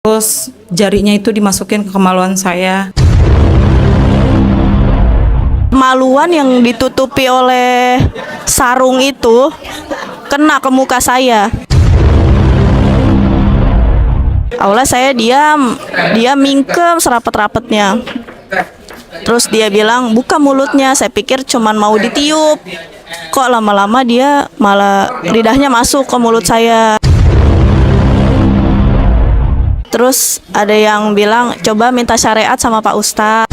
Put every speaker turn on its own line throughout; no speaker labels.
Terus jarinya itu dimasukin ke kemaluan saya.
Kemaluan yang ditutupi oleh sarung itu kena ke muka saya. Awalnya saya diam, dia mingkem serapet-rapetnya. Terus dia bilang, buka mulutnya. Saya pikir cuman mau ditiup. Kok lama-lama dia malah lidahnya masuk ke mulut saya. Terus ada yang bilang, coba minta syariat sama Pak Ustadz.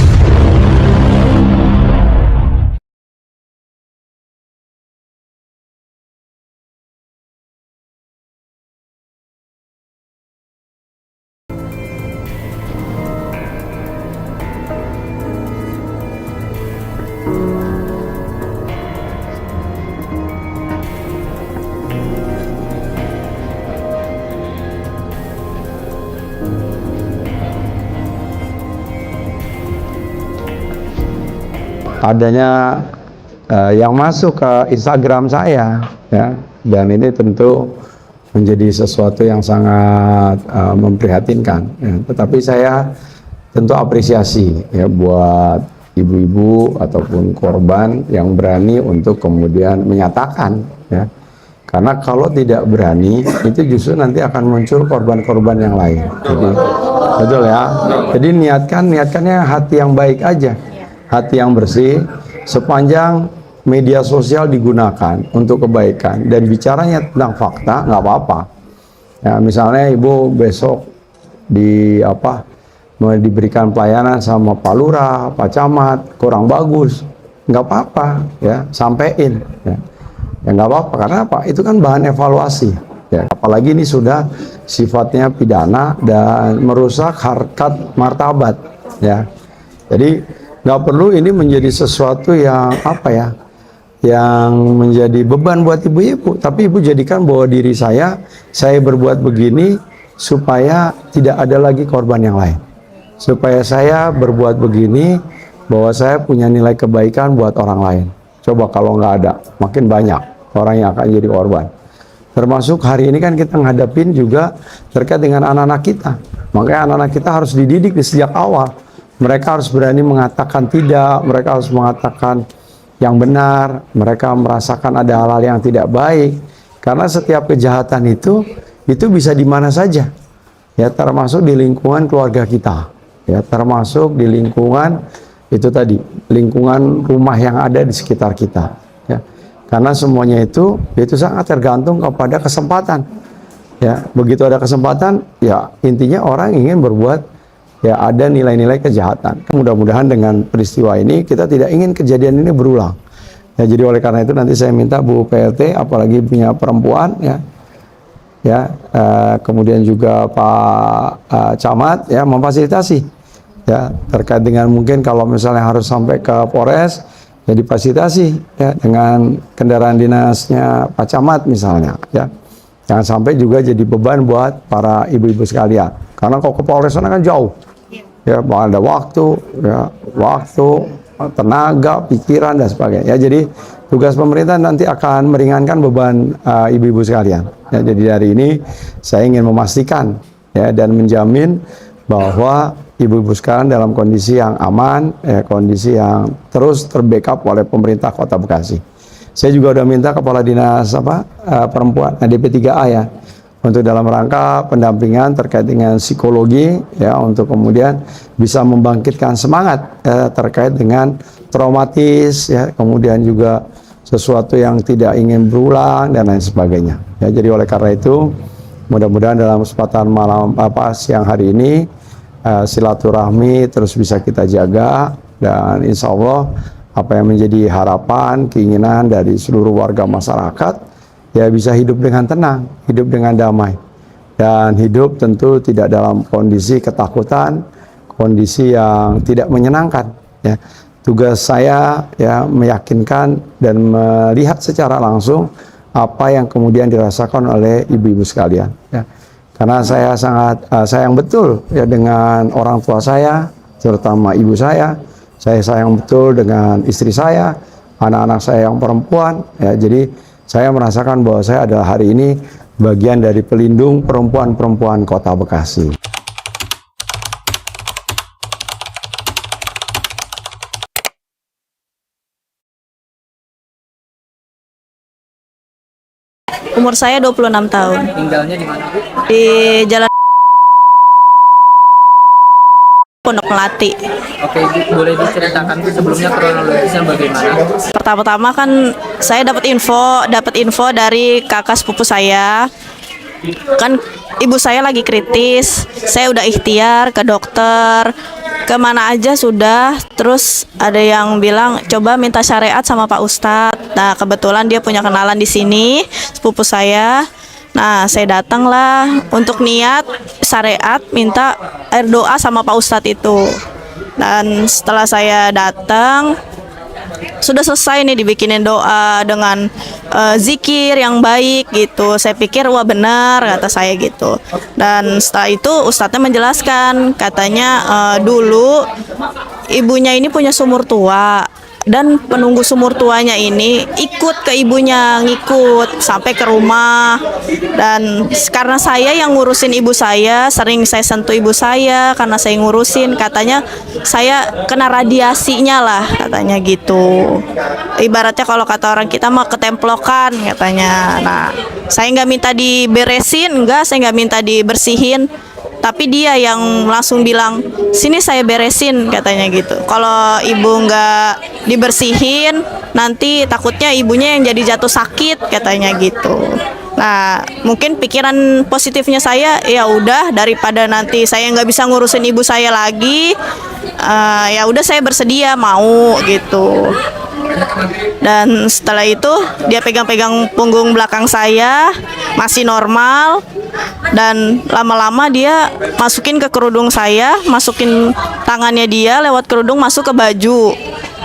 Adanya yang masuk ke Instagram saya, ya, dan ini tentu menjadi sesuatu yang sangat memprihatinkan, ya. Tetapi saya tentu apresiasi, ya, buat ibu-ibu ataupun korban yang berani untuk kemudian menyatakan, ya, karena kalau tidak berani itu justru nanti akan muncul korban-korban yang lain. Jadi, betul ya. Jadi niatkannya hati yang baik aja, hati yang bersih. Sepanjang media sosial digunakan untuk kebaikan dan bicaranya tentang fakta, nggak apa-apa. Ya, misalnya ibu besok mau diberikan pelayanan sama Pak Lurah, Pak Camat, kurang bagus, nggak apa-apa, ya, sampein, ya, nggak apa-apa. Karena apa? Itu kan bahan evaluasi, ya. Apalagi ini sudah sifatnya pidana dan merusak harkat martabat, ya. Jadi nggak perlu ini menjadi sesuatu yang yang menjadi beban buat ibu-ibu, tapi ibu jadikan bahwa diri saya berbuat begini supaya tidak ada lagi korban yang lain, supaya saya berbuat begini bahwa saya punya nilai kebaikan buat orang lain. Coba kalau nggak ada, makin banyak orang yang akan jadi korban. Termasuk hari ini kan kita ngadapin juga terkait dengan anak-anak kita, makanya anak-anak kita harus dididik di sejak awal. Mereka harus berani mengatakan tidak, mereka harus mengatakan yang benar, mereka merasakan ada hal-hal yang tidak baik. Karena setiap kejahatan itu bisa di mana saja, ya, termasuk di lingkungan keluarga kita, ya, termasuk di lingkungan itu tadi, lingkungan rumah yang ada di sekitar kita, ya. Karena semuanya itu sangat tergantung kepada kesempatan, ya. Begitu ada kesempatan, ya, intinya orang ingin berbuat, ya, ada nilai-nilai kejahatan. Mudah-mudahan dengan peristiwa ini kita tidak ingin kejadian ini berulang. Ya, jadi oleh karena itu nanti saya minta Bu PLT, apalagi punya perempuan, ya, kemudian juga Pak Camat, ya, memfasilitasi, ya, terkait dengan mungkin kalau misalnya harus sampai ke Polres, ya, difasilitasi, ya, dengan kendaraan dinasnya Pak Camat misalnya, ya. Jangan sampai juga jadi beban buat para ibu-ibu sekalian. Karena kalau ke Polres sana kan jauh, ya, ada waktu, ya, tenaga, pikiran dan sebagainya. Ya, jadi tugas pemerintah nanti akan meringankan beban ibu-ibu sekalian. Ya, jadi dari ini saya ingin memastikan, ya, dan menjamin bahwa ibu-ibu sekalian dalam kondisi yang aman, ya, kondisi yang terus terbackup oleh pemerintah Kota Bekasi. Saya juga udah minta Kepala Dinas Perempuan DP3A, ya, untuk dalam rangka pendampingan terkait dengan psikologi, ya, untuk kemudian bisa membangkitkan semangat, terkait dengan traumatis, ya, kemudian juga sesuatu yang tidak ingin berulang dan lain sebagainya. Ya, jadi oleh karena itu mudah-mudahan dalam kesempatan malam siang hari ini silaturahmi terus bisa kita jaga, dan insya Allah apa yang menjadi harapan, keinginan dari seluruh warga masyarakat, ya, bisa hidup dengan tenang, hidup dengan damai, dan hidup tentu tidak dalam kondisi ketakutan, kondisi yang tidak menyenangkan, ya. Tugas saya, ya, meyakinkan dan melihat secara langsung apa yang kemudian dirasakan oleh ibu-ibu sekalian, ya. Karena saya sangat sayang betul, ya, dengan orang tua saya, terutama ibu saya sayang betul dengan istri saya, anak-anak saya yang perempuan, ya. Jadi saya merasakan bahwa saya adalah hari ini bagian dari pelindung perempuan-perempuan Kota Bekasi.
Umur saya 26 tahun.
Tinggalnya di mana, Bu?
Di Jalan Pondok Melati.
Oke, Bu, boleh diceritakan Bu sebelumnya kronologisnya bagaimana?
Pertama-tama kan saya dapat info dari kakak sepupu saya. Kan ibu saya lagi kritis. Saya udah ikhtiar ke dokter, kemana aja sudah. Terus ada yang bilang coba minta syariat sama Pak Ustadz. Nah kebetulan dia punya kenalan di sini, sepupu saya. Nah saya datanglah untuk niat syariat, minta air doa sama Pak Ustadz itu. Dan setelah saya datang, sudah selesai nih dibikinin doa dengan zikir yang baik gitu. Saya pikir wah benar kata saya gitu. Dan setelah itu ustadznya menjelaskan, katanya dulu ibunya ini punya sumur tua, dan penunggu sumur tuanya ini ikut ke ibunya, ngikut sampai ke rumah. Dan karena saya yang ngurusin ibu saya, sering saya sentuh ibu saya karena saya ngurusin, katanya saya kena radiasinya lah katanya gitu. Ibaratnya kalau kata orang kita mah ketemplokan katanya. Nah saya nggak minta diberesin, saya nggak minta dibersihin, tapi dia yang langsung bilang sini saya beresin katanya gitu. Kalau ibu nggak dibersihin nanti takutnya ibunya yang jadi jatuh sakit katanya gitu. Nah mungkin pikiran positifnya saya, ya udah daripada nanti saya nggak bisa ngurusin ibu saya lagi, ya udah saya bersedia mau gitu. Dan setelah itu dia pegang-pegang punggung belakang saya, masih normal. Dan lama-lama dia masukin ke kerudung saya, masukin tangannya dia lewat kerudung masuk ke baju.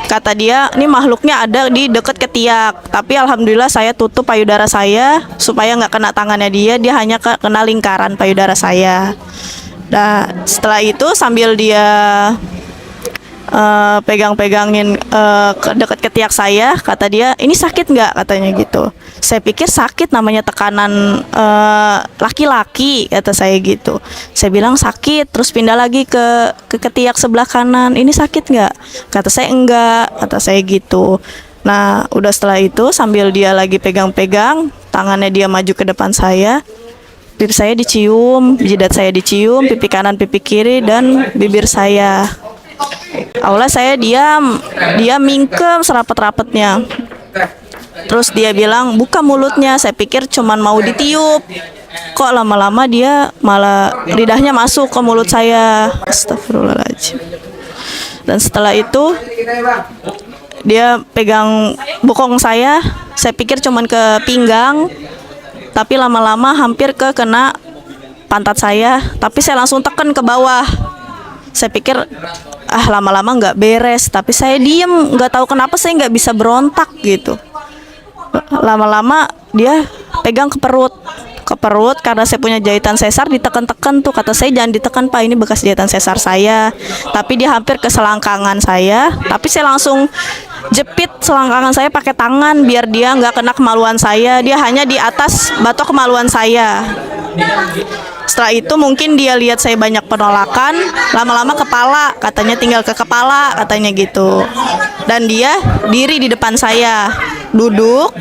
Kata dia, ini makhluknya ada di dekat ketiak. Tapi alhamdulillah saya tutup payudara saya supaya nggak kena tangannya dia. Dia hanya kena lingkaran payudara saya. Nah setelah itu sambil dia pegang-pegangin dekat ketiak saya, kata dia ini sakit nggak katanya gitu. Saya pikir sakit, namanya tekanan laki-laki kata saya gitu. Saya bilang sakit, terus pindah lagi ke ketiak sebelah kanan, ini sakit nggak? Kata saya enggak, kata saya gitu. Nah udah setelah itu sambil dia lagi pegang-pegang tangannya, dia maju ke depan saya. Pipi saya dicium, jidat saya dicium, pipi kanan, pipi kiri, dan bibir saya. Awalnya saya diam, dia mingkem serapet-rapetnya. Terus dia bilang buka mulutnya. Saya pikir cuman mau ditiup, kok lama-lama dia malah lidahnya masuk ke mulut saya. Astagfirullahaladzim. Dan setelah itu dia pegang bokong saya. Saya pikir cuman ke pinggang, tapi lama-lama hampir kena pantat saya. Tapi saya langsung tekan ke bawah. Saya pikir lama-lama nggak beres, tapi saya diem, nggak tahu kenapa saya nggak bisa berontak gitu. Lama-lama dia pegang ke perut karena saya punya jahitan sesar, ditekan-tekan tuh. Kata saya jangan ditekan Pak, ini bekas jahitan sesar saya. Tapi dia hampir ke selangkangan saya, tapi saya langsung jepit selangkangan saya pakai tangan biar dia nggak kena kemaluan saya. Dia hanya di atas batok kemaluan saya. Setelah itu mungkin dia lihat saya banyak penolakan, lama-lama kepala, katanya tinggal ke kepala katanya gitu. Dan dia diri di depan saya, duduk,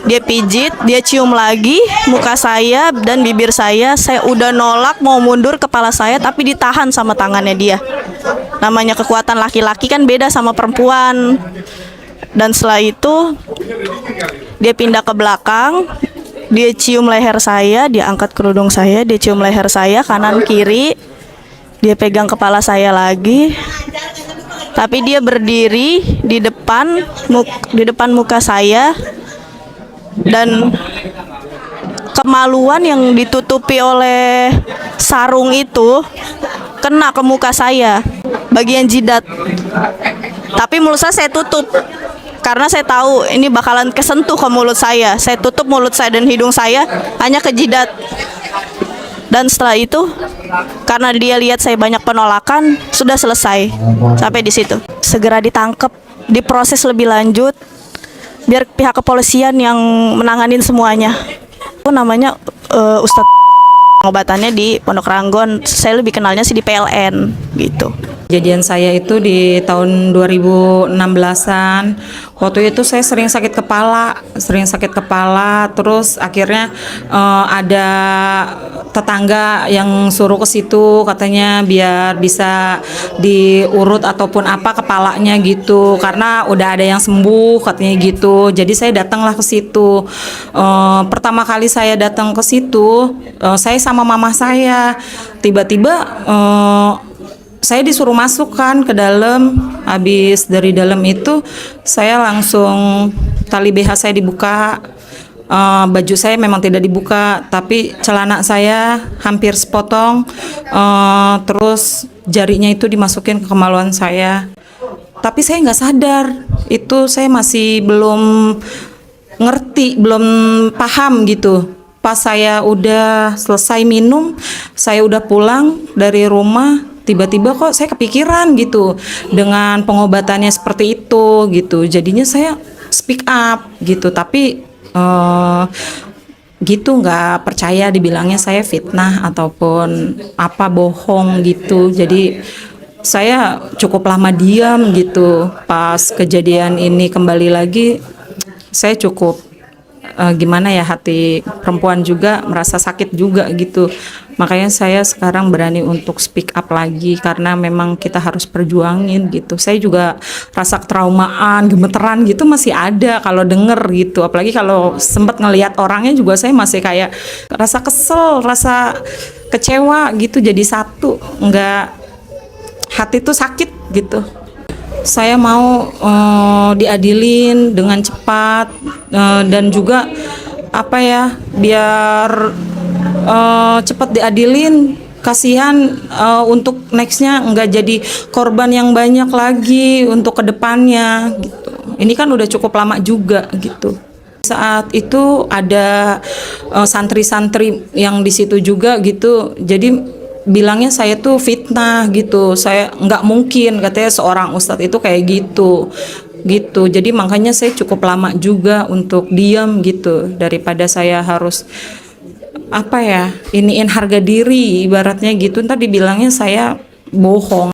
dia pijit, dia cium lagi muka saya dan bibir saya. Saya udah nolak mau mundur kepala saya, tapi ditahan sama tangannya dia. Namanya kekuatan laki-laki kan beda sama perempuan. Dan setelah itu dia pindah ke belakang, dia cium leher saya, dia angkat kerudung saya, dia cium leher saya kanan kiri, dia pegang kepala saya lagi. Tapi dia berdiri di depan muka saya, dan kemaluan yang ditutupi oleh sarung itu kena ke muka saya, bagian jidat. Tapi mulut saya tutup karena saya tahu ini bakalan kesentuh ke mulut saya. Saya tutup mulut saya dan hidung saya hanya ke jidat. Dan setelah itu karena dia lihat saya banyak penolakan, sudah selesai sampai di situ. Segera ditangkap, diproses lebih lanjut biar pihak kepolisian yang menanganin semuanya. Itu namanya Ustadz, pengobatannya di Pondok Ranggon. Saya lebih kenalnya sih di PLN gitu.
Kejadian saya itu di tahun 2016-an. Waktu itu saya sering sakit kepala, terus akhirnya ada tetangga yang suruh ke situ katanya biar bisa diurut ataupun apa kepalanya gitu, karena udah ada yang sembuh katanya gitu. Jadi saya datanglah ke situ. Pertama kali saya datang ke situ, saya sama mama saya tiba-tiba saya disuruh masuk kan ke dalam. Habis dari dalam itu saya langsung tali BH saya dibuka, baju saya memang tidak dibuka, tapi celana saya hampir sepotong, terus jarinya itu dimasukin ke kemaluan saya. Tapi saya nggak sadar, itu saya masih belum ngerti, belum paham gitu. Pas saya udah selesai minum, saya udah pulang dari rumah, tiba-tiba kok saya kepikiran gitu dengan pengobatannya seperti itu gitu. Jadinya saya speak up gitu, tapi gitu nggak percaya dibilangnya saya fitnah ataupun apa bohong gitu. Jadi saya cukup lama diam gitu. Pas kejadian ini kembali lagi, saya cukup gimana ya, hati perempuan juga merasa sakit juga gitu. Makanya saya sekarang berani untuk speak up lagi, karena memang kita harus perjuangin gitu. Saya juga rasa ketraumaan, gemeteran gitu masih ada kalau denger gitu. Apalagi kalau sempat ngelihat orangnya juga saya masih kayak rasa kesel, rasa kecewa gitu jadi satu. Enggak, hati tuh sakit gitu. Saya mau diadilin dengan cepat, dan juga apa ya, biar cepat diadilin. Kasihan untuk nextnya nggak jadi korban yang banyak lagi untuk kedepannya gitu. Ini kan udah cukup lama juga gitu. Saat itu ada santri-santri yang di situ juga gitu, jadi bilangnya saya tuh fitnah gitu. Saya nggak mungkin, katanya seorang ustadz itu kayak gitu. Jadi makanya saya cukup lama juga untuk diam gitu, daripada saya harus apa ya, iniin harga diri ibaratnya gitu, ntar dibilangnya saya bohong.